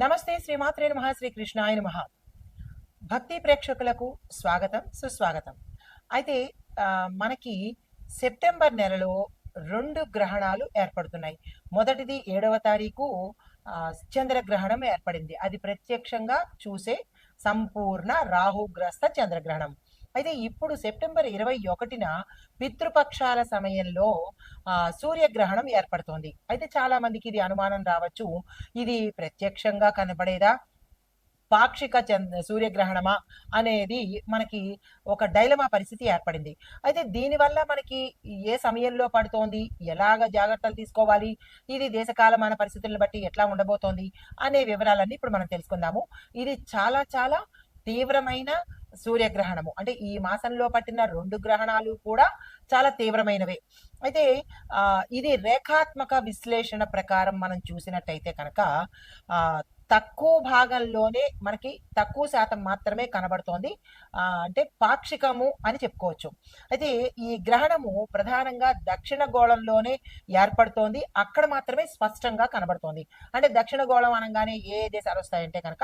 నమస్తే శ్రీమాత్రే నమః శ్రీకృష్ణాయ నమః. భక్తి ప్రేక్షకులకు స్వాగతం సుస్వాగతం. అయితే మనకి సెప్టెంబర్ నెలలో 2 గ్రహణాలు ఏర్పడుతున్నాయి. మొదటిది 7వ తారీఖు చంద్రగ్రహణం ఏర్పడింది. అది ప్రత్యక్షంగా చూసే సంపూర్ణ రాహుగ్రస్త చంద్రగ్రహణం. అయితే ఇప్పుడు సెప్టెంబర్ 21న పితృపక్షాల సమయంలో సూర్యగ్రహణం ఏర్పడుతోంది. అయితే చాలా మందికి ఇది అనుమానం రావచ్చు. ఇది ప్రత్యక్షంగా కనబడేదా, పాక్షిక సూర్యగ్రహణమా అనేది మనకి ఒక డైలమా పరిస్థితి ఏర్పడింది. అయితే దీనివల్ల మనకి ఏ సమయంలో పడుతోంది, ఎలాగ జాగ్రత్తలు తీసుకోవాలి, ఇది దేశకాలమాన పరిస్థితులను బట్టి ఎట్లా ఉండబోతోంది అనే వివరాలన్నీ ఇప్పుడు మనం తెలుసుకుందాము. ఇది చాలా చాలా తీవ్రమైన సూర్యగ్రహణము. అంటే ఈ మాసంలో పట్టిన 2 గ్రహణాలు కూడా చాలా తీవ్రమైనవే. అయితే ఇది రేఖాత్మక విశ్లేషణ ప్రకారం మనం చూసినట్టయితే కనుక తక్కువ భాగంలోనే మనకి తక్కువ శాతం మాత్రమే కనబడుతోంది. అంటే పాక్షికము అని చెప్పుకోవచ్చు. అయితే ఈ గ్రహణము ప్రధానంగా దక్షిణ గోళంలోనే ఏర్పడుతోంది. అక్కడ మాత్రమే స్పష్టంగా కనబడుతోంది. అంటే దక్షిణ గోళం అనగానే ఏ దేశాలు వస్తాయంటే కనుక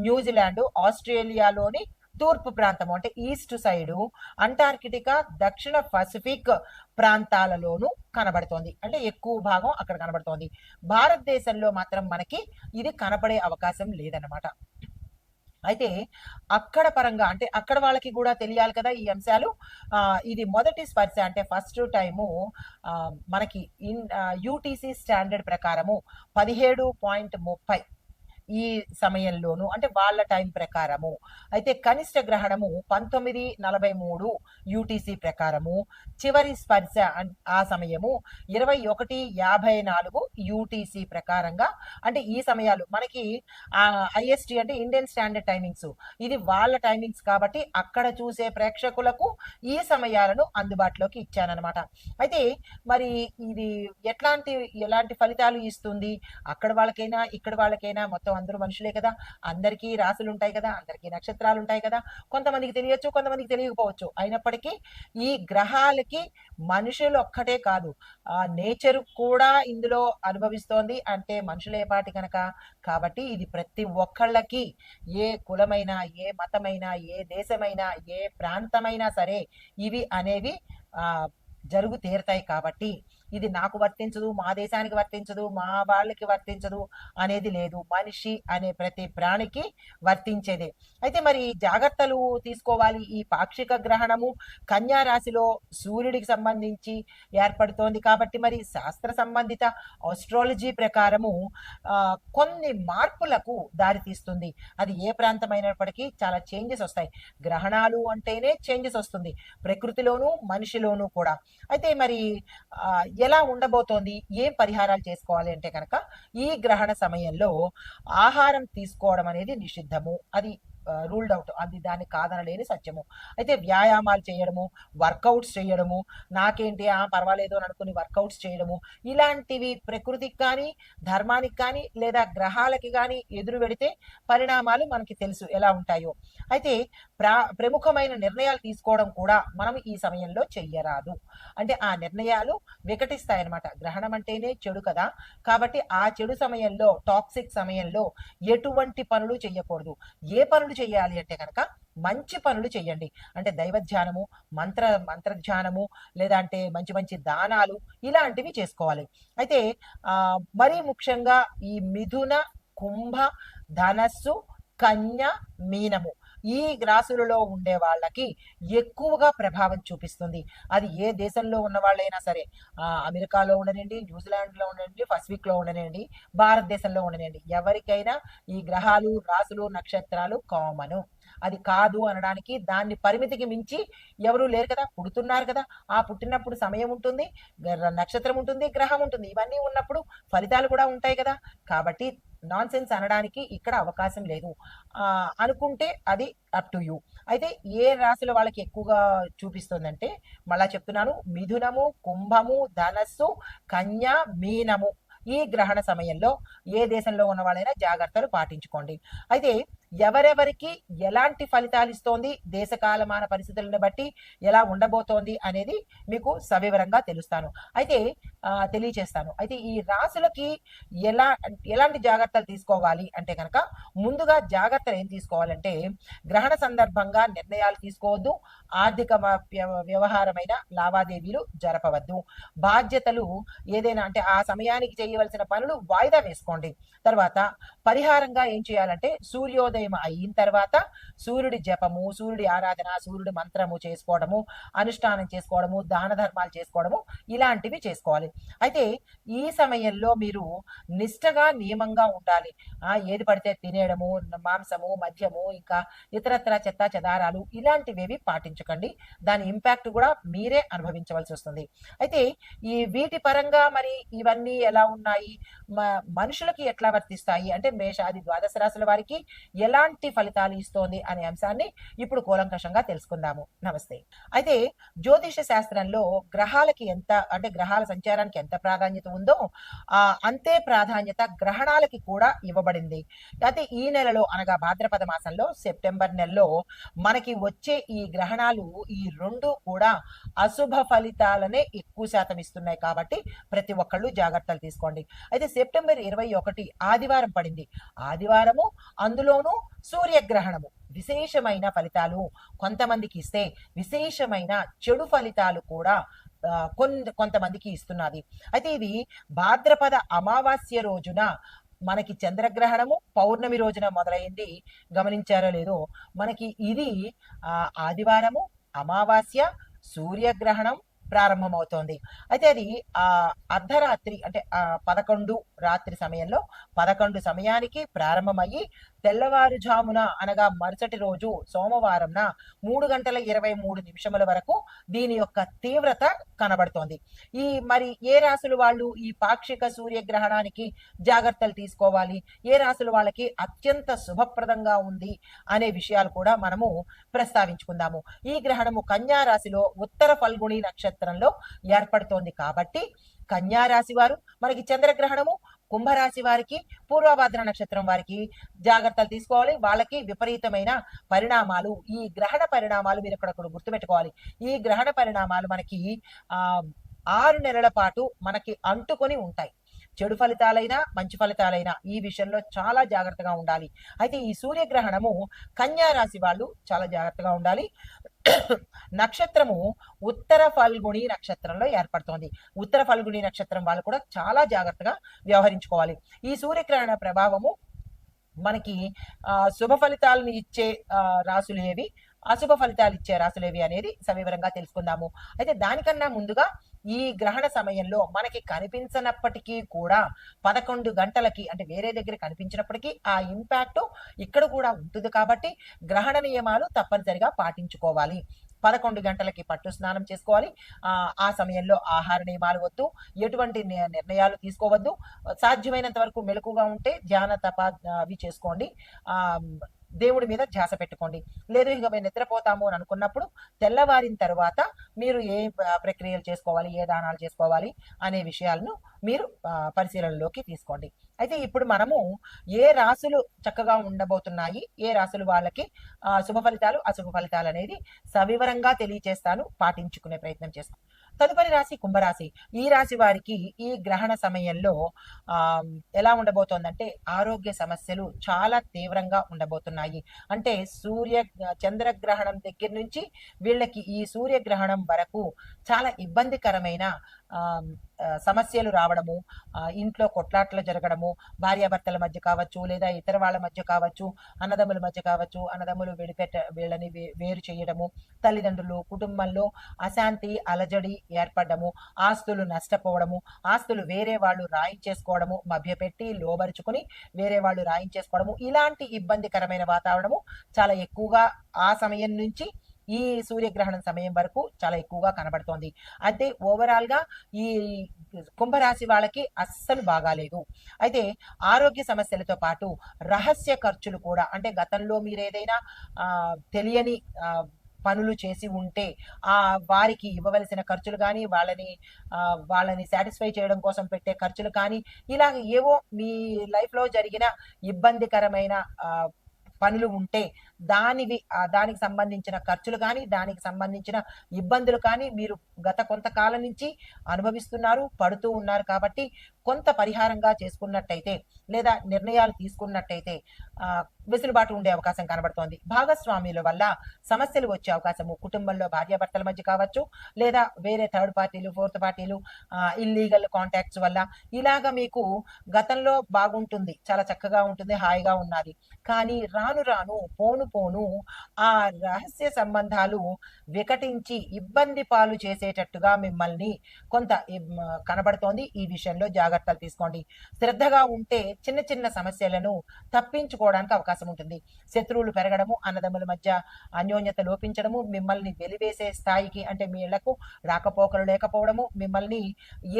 న్యూజిలాండ్, ఆస్ట్రేలియాలోని తూర్పు ప్రాంతము అంటే ఈస్ట్ సైడు, అంటార్కిటికా, దక్షిణ పసిఫిక్ ప్రాంతాలలోనూ కనబడుతోంది. అంటే ఎక్కువ భాగం అక్కడ కనబడుతోంది. భారతదేశంలో మాత్రం మనకి ఇది కనపడే అవకాశం లేదన్నమాట. అయితే అక్కడ పరంగా అంటే అక్కడ వాళ్ళకి కూడా తెలియాలి కదా ఈ అంశాలు. ఇది మొదటి స్పర్శ అంటే ఫస్ట్ టైము మనకి యూటీసీ స్టాండర్డ్ ప్రకారము 17.30 ఈ సమయంలోను అంటే వాళ్ళ టైం ప్రకారము. అయితే కనిష్ట గ్రహణము 19:43 యూటీసీ ప్రకారము. చివరి స్పర్శ ఆ సమయము 21:54 యూటీసీ ప్రకారంగా. అంటే ఈ సమయాలు మనకి ఐఎస్టీ అంటే ఇండియన్ స్టాండర్డ్ టైమింగ్స్, ఇది వాళ్ళ టైమింగ్స్ కాబట్టి అక్కడ చూసే ప్రేక్షకులకు ఈ సమయాలను అందుబాటులోకి ఇచ్చానమాట. అయితే మరి ఇది ఎలాంటి ఫలితాలు ఇస్తుంది, అక్కడ వాళ్ళకైనా ఇక్కడ వాళ్ళకైనా మొత్తం అందరూ మనుషులే కదా, అందరికీ రాసులు ఉంటాయి కదా, అందరికీ నక్షత్రాలు ఉంటాయి కదా. కొంతమందికి తెలియచ్చు, కొంతమందికి తెలియకపోవచ్చు. అయినప్పటికీ ఈ గ్రహాలకి మనుషులు ఒక్కటే కాదు, నేచర్ కూడా ఇందులో అనుభవిస్తోంది. అంటే మనుషులే పాటి కనుక కాబట్టి ఇది ప్రతి ఒక్కళ్ళకి, ఏ కులమైనా, ఏ మతమైనా, ఏ దేశమైనా, ఏ ప్రాంతమైనా సరే ఇవి అనేవి జరుగు తీరుతాయి. కాబట్టి ఇది నాకు వర్తించదు, మా దేశానికి వర్తించదు, మా వాళ్ళకి వర్తించదు అనేది లేదు. మనిషి అనే ప్రతి ప్రాణికి వర్తించేదే. అయితే మరి జాగ్రత్తలు తీసుకోవాలి. ఈ పాక్షిక గ్రహణము కన్యా రాశిలో సూర్యుడికి సంబంధించి ఏర్పడుతోంది కాబట్టి మరి శాస్త్ర సంబంధిత ఆస్ట్రాలజీ ప్రకారము కొన్ని మార్పులకు దారితీస్తుంది. అది ఏ ప్రాంతమైనప్పటికీ చాలా చేంజెస్ వస్తాయి. గ్రహణాలు అంటేనే చేంజెస్ వస్తుంది, ప్రకృతిలోనూ మనిషిలోనూ కూడా. అయితే మరి ఎలా ఉండబోతోంది, ఏం పరిహారాలు చేసుకోవాలి అంటే కనుక ఈ గ్రహణ సమయంలో ఆహారం తీసుకోవడం అనేది నిషిద్ధము. అది రూల్డ్ అవుట్, అది దాన్ని కాదనలేని సత్యము. అయితే వ్యాయామాలు చేయడము, వర్కౌట్స్ చేయడము, నాకేంటి పర్వాలేదు అని అనుకుని వర్కౌట్స్ చేయడము, ఇలాంటివి ప్రకృతికి కానీ ధర్మానికి కానీ లేదా గ్రహాలకి కానీ ఎదురు పెడితే పరిణామాలు మనకి తెలుసు ఎలా ఉంటాయో. అయితే ప్రముఖమైన నిర్ణయాలు తీసుకోవడం కూడా మనం ఈ సమయంలో చెయ్యరాదు. అంటే ఆ నిర్ణయాలు వికటిస్తాయన్నమాట. గ్రహణం అంటేనే చెడు కదా, కాబట్టి ఆ చెడు సమయంలో, టాక్సిక్ సమయంలో ఎటువంటి పనులు చెయ్యకూడదు. ఏ పనులు చెయ్యాలి అంటే కనుక మంచి పనులు చెయ్యండి. అంటే దైవధ్యానము, మంత్రధ్యానము, లేదా అంటే మంచి మంచి దానాలు ఇలాంటివి చేసుకోవాలి. అయితే మరీ ముఖ్యంగా ఈ మిథున, కుంభ, ధనస్సు, కన్య, మీనము ఈ రాశులలో ఉండే వాళ్ళకి ఎక్కువగా ప్రభావం చూపిస్తుంది. అది ఏ దేశంలో ఉన్న వాళ్ళైనా సరే, అమెరికాలో ఉండనండి, న్యూజిలాండ్లో ఉండనండి, పసిఫిక్లో ఉండనండి, భారతదేశంలో ఉండనండి, ఎవరికైనా ఈ గ్రహాలు, రాశులు, నక్షత్రాలు కామను. అది కాదు అనడానికి, దాన్ని పరిమితికి మించి ఎవరూ లేరు కదా, పుడుతున్నారు కదా. ఆ పుట్టినప్పుడు సమయం ఉంటుంది, నక్షత్రం ఉంటుంది, గ్రహం ఉంటుంది, ఇవన్నీ ఉన్నప్పుడు ఫలితాలు కూడా ఉంటాయి కదా. కాబట్టి నాన్ సెన్స్ అనడానికి ఇక్కడ అవకాశం లేదు. అనుకుంటే అది అప్ టు యూ. అయితే ఏ రాశుల వాళ్ళకి ఎక్కువగా చూపిస్తుందంటే మళ్ళా చెప్తున్నాను, మిథునము, కుంభము, ధనస్సు, కన్య, మీనము ఈ గ్రహణ సమయంలో ఏ దేశంలో ఉన్న వాళ్ళైనా జాగ్రత్తలు పాటించుకోండి. అయితే ఎవరెవరికి ఎలాంటి ఫలితాలు ఇస్తోంది, దేశకాలమాన పరిస్థితులను బట్టి ఎలా ఉండబోతోంది అనేది మీకు సవివరంగా తెలియచేస్తాను. అయితే ఈ రాశులకి ఎలాంటి జాగ్రత్తలు తీసుకోవాలి అంటే కనుక, ముందుగా జాగ్రత్తలు ఏం తీసుకోవాలంటే, గ్రహణ సందర్భంగా నిర్ణయాలు తీసుకోవద్దు, ఆర్థిక వ్యవహారమైన లావాదేవీలు జరపవద్దు, బాధ్యతలు ఏదైనా అంటే ఆ సమయానికి చేయవలసిన పనులు వాయిదా వేసుకోండి. తర్వాత పరిహారంగా ఏం చేయాలంటే, సూర్యోదయం అయిన తర్వాత సూర్యుడి జపము, సూర్యుడి ఆరాధన, సూర్యుడి మంత్రము చేసుకోవడము, అనుష్ఠానం చేసుకోవడము, దాన ధర్మాలు చేసుకోవడము, ఇలాంటివి చేసుకోవాలి. అయితే ఈ సమయంలో మీరు నిష్టగా నియమంగా ఉండాలి. ఏది పడితే తినేయడము, మాంసము, మద్యము, ఇంకా ఇతరత్ర చెత్త చెదారాలు ఇలాంటివేవి పాటించకండి. దాని ఇంపాక్ట్ కూడా మీరే అనుభవించవలసి వస్తుంది. అయితే ఈ వీటి పరంగా మరి ఇవన్నీ ఎలా ఉన్నాయి, మనుషులకి ఎట్లా వర్తిస్తాయి అంటే, మేషాది ద్వాదశ రాశుల వారికి ఎలాంటి ఫలితాలు ఇస్తోంది అనే అంశాన్ని ఇప్పుడు కూలంకషంగా తెలుసుకుందాము. నమస్తే. అయితే జ్యోతిష శాస్త్రంలో గ్రహాలకి ఎంత అంటే గ్రహాల సంచారానికి ఎంత ప్రాధాన్యత ఉందో అంతే ప్రాధాన్యత గ్రహణాలకి కూడా ఇవ్వబడింది. అయితే ఈ నెలలో అనగా భాద్రపద మాసంలో సెప్టెంబర్ నెలలో మనకి వచ్చే ఈ గ్రహణాలు ఈ రెండు కూడా అశుభ ఫలితాలనే ఎక్కువ శాతం ఇస్తున్నాయి. కాబట్టి ప్రతి ఒక్కళ్ళు జాగ్రత్తలు తీసుకోండి. అయితే సెప్టెంబర్ 21 ఆదివారం పడింది. ఆదివారము, అందులోనూ సూర్యగ్రహణము విశేషమైన ఫలితాలు కొంతమందికి ఇస్తే, విశేషమైన చెడు ఫలితాలు కూడా కొంతమందికి ఇస్తున్నది. అయితే ఇది భాద్రపద అమావాస్య రోజున మనకి చంద్రగ్రహణము పౌర్ణమి రోజున మొదలైంది. గమనించారో లేదో, మనకి ఇది ఆదివారము, అమావాస్య, సూర్యగ్రహణం ప్రారంభమవుతోంది. అయితే అది అర్ధరాత్రి అంటే 11 రాత్రి సమయంలో 11 సమయానికి ప్రారంభమయ్యి తెల్లవారుజామున అనగా మరుసటి రోజు సోమవారంన 3:23 వరకు దీని యొక్క తీవ్రత కనబడుతోంది. మరి ఏ రాశులు వాళ్ళు ఈ పాక్షిక సూర్యగ్రహణానికి జాగ్రత్తలు తీసుకోవాలి, ఏ రాశులు వాళ్ళకి అత్యంత శుభప్రదంగా ఉంది అనే విషయాలు కూడా మనము ప్రస్తావించుకుందాము. ఈ గ్రహణము కన్యా రాశిలో ఉత్తర ఫల్గుణి నక్షత్రంలో ఏర్పడుతోంది. కాబట్టి కన్యా రాశి వారు మనకి చంద్రగ్రహణము, కుంభరాశి వారికి పూర్వభాద్ర నక్షత్రం వారికి జాగ్రత్తలు తీసుకోవాలి. వాళ్ళకి విపరీతమైన పరిణామాలు, ఈ గ్రహణ పరిణామాలు మీరు ఇక్కడ గుర్తుపెట్టుకోవాలి. ఈ గ్రహణ పరిణామాలు మనకి 6 నెలల పాటు మనకి అంటుకొని ఉంటాయి. చెడు ఫలితాలైనా మంచి ఫలితాలైనా ఈ విషయంలో చాలా జాగ్రత్తగా ఉండాలి. అయితే ఈ సూర్యగ్రహణము కన్యా రాశి వాళ్ళు చాలా జాగ్రత్తగా ఉండాలి. నక్షత్రము ఉత్తర ఫల్గుణి నక్షత్రంలో ఏర్పడుతోంది. ఉత్తర ఫల్గుణి నక్షత్రం వాళ్ళు కూడా చాలా జాగ్రత్తగా వ్యవహరించుకోవాలి. ఈ సూర్యగ్రహణ ప్రభావము మనకి శుభ ఫలితాలను ఇచ్చే రాశులు ఏవి, అశుభ ఫలితాలు ఇచ్చే రాశులేవి అనేది సవివరంగా తెలుసుకుందాము. అయితే దానికన్నా ముందుగా ఈ గ్రహణ సమయంలో మనకి కనిపించినప్పటికీ కూడా 11 గంటలకి అంటే వేరే దగ్గర కనిపించినప్పటికీ ఆ ఇంపాక్ట్ ఇక్కడ కూడా ఉంటుంది. కాబట్టి గ్రహణ నియమాలు తప్పనిసరిగా పాటించుకోవాలి. 11 గంటలకి పట్టు స్నానం చేసుకోవాలి. ఆ సమయంలో ఆహార నియమాలు వద్దు, ఎటువంటి నిర్ణయాలు తీసుకోవద్దు. సాధ్యమైనంత వరకు మెలకుగా ఉంటే ధ్యాన తప అవి చేసుకోండి. దేవుడి మీద ధ్యాస పెట్టుకోండి. లేదు ఇక మేము నిద్రపోతాము అని అనుకున్నప్పుడు తెల్లవారిన తర్వాత మీరు ఏ ప్రక్రియలు చేసుకోవాలి, ఏ దానాలు చేసుకోవాలి అనే విషయాలను మీరు పరిశీలనలోకి తీసుకోండి. అయితే ఇప్పుడు మనము ఏ రాశులు చక్కగా ఉండబోతున్నాయి, ఏ రాశులు వాళ్ళకి శుభ ఫలితాలు అశుభ ఫలితాలు అనేది సవివరంగా తెలియచేస్తాను. పాటించుకునే ప్రయత్నం చేస్తాను. తదుపరి రాశి కుంభరాశి. ఈ రాశి వారికి ఈ గ్రహణ సమయంలో ఎలా ఉండబోతోందంటే, ఆరోగ్య సమస్యలు చాలా తీవ్రంగా ఉండబోతున్నాయి. అంటే చంద్రగ్రహణం దగ్గర నుంచి వీళ్ళకి ఈ సూర్యగ్రహణం వరకు చాలా ఇబ్బందికరమైన సమస్యలు రావడము, ఇంట్లో కొట్లాట్లు జరగడము, భార్యాభర్తల మధ్య కావచ్చు, లేదా ఇతర వాళ్ళ మధ్య కావచ్చు, అన్నదమ్ముల మధ్య కావచ్చు, అన్నదమ్ములు వీళ్ళని వేరు చేయడము, తల్లిదండ్రులు కుటుంబంలో అశాంతి అలజడి ఏర్పడము, ఆస్తులు నష్టపోవడము, ఆస్తులు వేరే వాళ్ళు రాయించేసుకోవడము, మభ్యపెట్టి లోబరుచుకుని వేరే వాళ్ళు రాయించేసుకోవడము, ఇలాంటి ఇబ్బందికరమైన వాతావరణము చాలా ఎక్కువగా ఆ సమయం నుంచి ఈ సూర్యగ్రహణం సమయం వరకు చాలా ఎక్కువగా కనబడుతోంది. అయితే ఓవరాల్ గా ఈ కుంభరాశి వాళ్ళకి అస్సలు బాగాలేదు. అయితే ఆరోగ్య సమస్యలతో పాటు రహస్య ఖర్చులు కూడా, అంటే గతంలో మీరు ఏదైనా తెలియని పనులు చేసి ఉంటే వారికి ఇవ్వవలసిన ఖర్చులు కానీ, వాళ్ళని సాటిస్ఫై చేయడం కోసం పెట్టే ఖర్చులు కానీ, ఇలాగ ఏవో మీ లైఫ్ లో జరిగిన ఇబ్బందికరమైన పనులు ఉంటే దానికి సంబంధించిన ఖర్చులు కానీ, దానికి సంబంధించిన ఇబ్బందులు కానీ మీరు గత కొంతకాలం నుంచి అనుభవిస్తున్నారు, పడుతూ ఉన్నారు కాబట్టి కొంత పరిహారంగా చేసుకున్నట్టయితే లేదా నిర్ణయాలు తీసుకున్నట్టయితే వెసులుబాటు ఉండే అవకాశం కనబడుతోంది. భాగస్వామ్యుల వల్ల సమస్యలు వచ్చే అవకాశము కుటుంబంలో భార్యాభర్తల మధ్య కావచ్చు, లేదా వేరే థర్డ్ పార్టీలు, ఫోర్త్ పార్టీలు, ఇల్లీగల్ కాంటాక్ట్స్ వల్ల ఇలాగ మీకు గతంలో బాగుంటుంది, చాలా చక్కగా ఉంటుంది, హాయిగా ఉన్నది. కానీ రాను రాను పోను పోను ఆ రహస్య సంబంధాలు వికటించి ఇబ్బంది పాలు చేసేటట్టుగా మిమ్మల్ని కొంత కనబడుతోంది. ఈ విషయంలో జాగ్రత్తలు తీసుకోండి. శ్రద్ధగా ఉంటే చిన్న చిన్న సమస్యలను తప్పించుకోవడానికి అవకాశం ఉంటుంది. శత్రువులు పెరగడము, అన్నదమ్ముల మధ్య అన్యోన్యత లోపించడము, మిమ్మల్ని వెలివేసే స్థాయికి అంటే మీ ఇళ్లకు రాకపోకలు లేకపోవడము, మిమ్మల్ని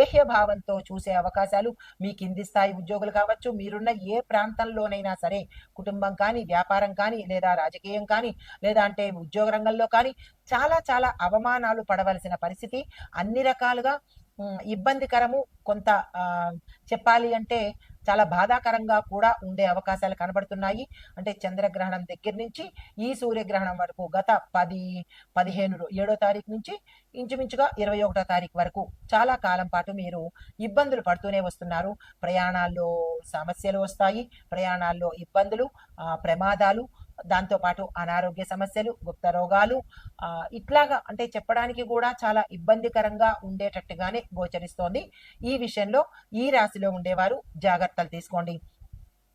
ఏహ్య భావంతో చూసే అవకాశాలు, మీ కింది స్థాయి ఉద్యోగులు కావచ్చు, మీరున్న ఏ ప్రాంతంలోనైనా సరే, కుటుంబం కానీ, వ్యాపారం కానీ, లేదా రాజకీయం కానీ, లేదా అంటే ఉద్యోగ రంగంలో కానీ చాలా చాలా అవమానాలు పడవలసిన పరిస్థితి, అన్ని రకాలుగా ఇబ్బందికరము, కొంత చెప్పాలి అంటే చాలా బాధాకరంగా కూడా ఉండే అవకాశాలు కనబడుతున్నాయి. అంటే చంద్రగ్రహణం దగ్గర నుంచి ఈ సూర్యగ్రహణం వరకు గత 7వ తారీఖు నుంచి ఇంచుమించుగా 21వ తారీఖు వరకు చాలా కాలం పాటు మీరు ఇబ్బందులు పడుతూనే వస్తున్నారు. ప్రయాణాల్లో సమస్యలు వస్తాయి, ప్రయాణాల్లో ఇబ్బందులు, ప్రమాదాలు, దాంతోపాటు అనారోగ్య సమస్యలు, గుప్త రోగాలు, ఇట్లాగా అంటే చెప్పడానికి కూడా చాలా ఇబ్బందికరంగా ఉండేటట్టుగానే గోచరిస్తోంది. ఈ విషయంలో ఈ రాశిలో ఉండేవారు జాగ్రత్తలు తీసుకోండి.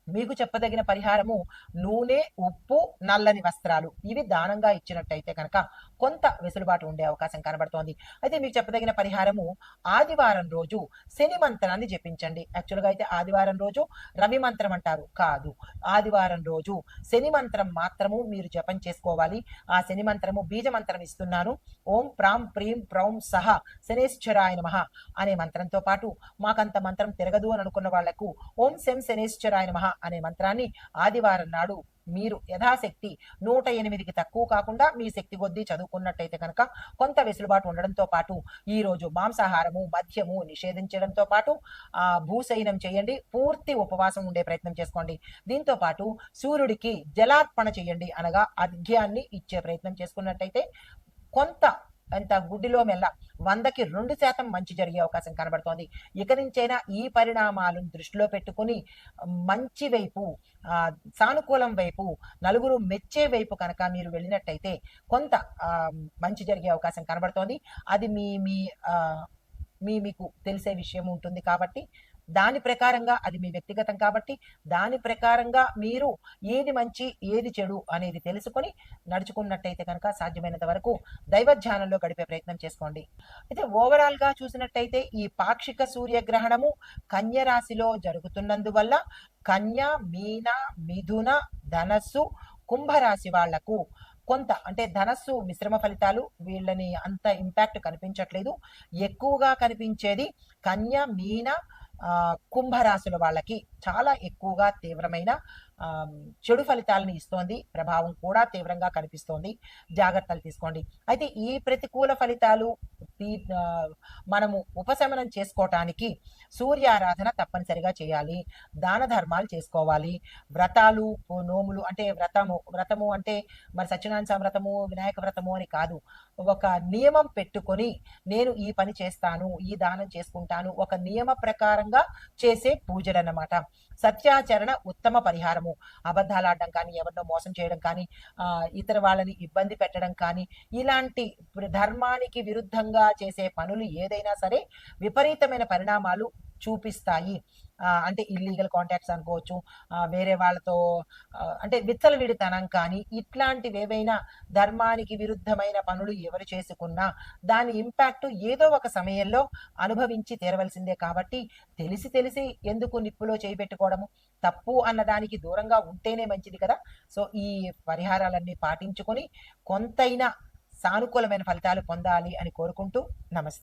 మీకు చెప్పదగిన పరిహారము నూనె, ఉప్పు, నల్లని వస్త్రాలు ఇవి దానంగా ఇచ్చినట్టయితే కనుక కొంత వెసులుబాటు ఉండే అవకాశం కనబడుతోంది. అయితే మీకు చెప్పదగిన పరిహారము ఆదివారం రోజు శని మంత్రాన్ని జపించండి. యాక్చువల్గా అయితే ఆదివారం రోజు రవి మంత్రం అంటారు, కాదు, ఆదివారం రోజు శని మంత్రం మాత్రము మీరు జపం చేసుకోవాలి. ఆ శని మంత్రము బీజ మంత్రం ఇస్తున్నాను. ఓం ప్రాం ప్రీం ప్రౌం సహ శనేశ్వరాయ నమః అనే మంత్రంతో పాటు మాకంత మంత్రం తిరగదు అని అనుకున్న వాళ్లకు ఓం శం శనేశ్వరాయ నమః అనే మంత్రాన్ని ఆదివారం నాడు మీరు యథాశక్తి 108కి తక్కువ కాకుండా మీ శక్తి కొద్దీ చదువుకున్నట్టయితే కనుక కొంత వెసులుబాటు ఉండడంతో పాటు ఈ రోజు మాంసాహారము, మద్యము నిషేధించడంతో పాటు భూశయనం చేయండి, పూర్తి ఉపవాసం ఉండే ప్రయత్నం చేసుకోండి. దీంతో పాటు సూర్యుడికి జలార్పణ చేయండి, అనగా అర్ఘ్యాన్ని ఇచ్చే ప్రయత్నం చేసుకున్నట్టయితే కొంత అంత గుడ్డిలో మెల్ల 100కి 2% మంచి జరిగే అవకాశం కనబడుతోంది. ఇక నుంచైనా ఈ పరిణామాలను దృష్టిలో పెట్టుకుని మంచి వైపు, సానుకూలం వైపు, నలుగురు మెచ్చే వైపు కనుక మీరు వెళ్ళినట్టయితే కొంత మంచి జరిగే అవకాశం కనబడుతోంది. అది మీకు తెలిసే విషయం ఉంటుంది కాబట్టి దాని ప్రకారంగా, అది మీ వ్యక్తిగతం కాబట్టి దాని ప్రకారంగా మీరు ఏది మంచి ఏది చెడు అనేది తెలుసుకొని నడుచుకున్నట్టయితే కనుక సాధ్యమైనంత వరకు దైవధ్యానంలో గడిపే ప్రయత్నం చేసుకోండి. అయితే ఓవరాల్ గా చూసినట్టయితే ఈ పాక్షిక సూర్యగ్రహణము కన్య రాశిలో జరుగుతున్నందువల్ల కన్య, మీన, మిథున, ధనస్సు, కుంభరాశి వాళ్లకు కొంత అంటే ధనస్సు మిశ్రమ ఫలితాలు, వీళ్ళని అంత ఇంపాక్ట్ కనిపించట్లేదు. ఎక్కువగా కనిపించేది కన్య, మీన, కుంభరాశుల వాళ్ళకి చాలా ఎక్కువగా తీవ్రమైన చెడు ఫలితాలను ఇస్తోంది. ప్రభావం కూడా తీవ్రంగా కనిపిస్తోంది. జాగ్రత్తలు తీసుకోండి. అయితే ఈ ప్రతికూల ఫలితాలు మనము ఉపశమనం చేసుకోవటానికి సూర్యారాధన తప్పనిసరిగా చేయాలి. దాన ధర్మాలు చేసుకోవాలి. వ్రతాలు, నోములు అంటే వ్రతము అంటే మరి సత్యనారాయణ వ్రతము, వినాయక వ్రతము అని కాదు. ఒక నియమం పెట్టుకొని నేను ఈ పని చేస్తాను, ఈ దానం చేసుకుంటాను, ఒక నియమ ప్రకారంగా చేసే పూజలు అన్నమాట. సత్యాచరణ ఉత్తమ పరిహారము. అబద్ధాలు ఆడడం కానీ, ఎవరినో మోసం చేయడం కానీ, ఇతర వాళ్ళని ఇబ్బంది పెట్టడం కానీ, ఇలాంటి ధర్మానికి విరుద్ధంగా చేసే పనులు ఏదైనా సరే విపరీతమైన పరిణామాలు చూపిస్తాయి. అంటే ఇల్లీగల్ కాంటాక్ట్స్ అనుకోవచ్చు, వేరే వాళ్ళతో అంటే విచ్చలవిడితనం కానీ, ఇట్లాంటివి ఏవైనా ధర్మానికి విరుద్ధమైన పనులు ఎవరు చేసుకున్నా దాని ఇంపాక్ట్ ఏదో ఒక సమయంలో అనుభవించి తీరవలసిందే. కాబట్టి తెలిసి ఎందుకు నిప్పులో చేయిపెట్టుకోవడము, తప్పు అన్నదానికి దూరంగా ఉంటేనే మంచిది కదా. సో ఈ పరిహారాలన్నీ పాటించుకొని కొంతైనా సానుకూలమైన ఫలితాలు పొందాలి అని కోరుకుంటూ నమస్తే.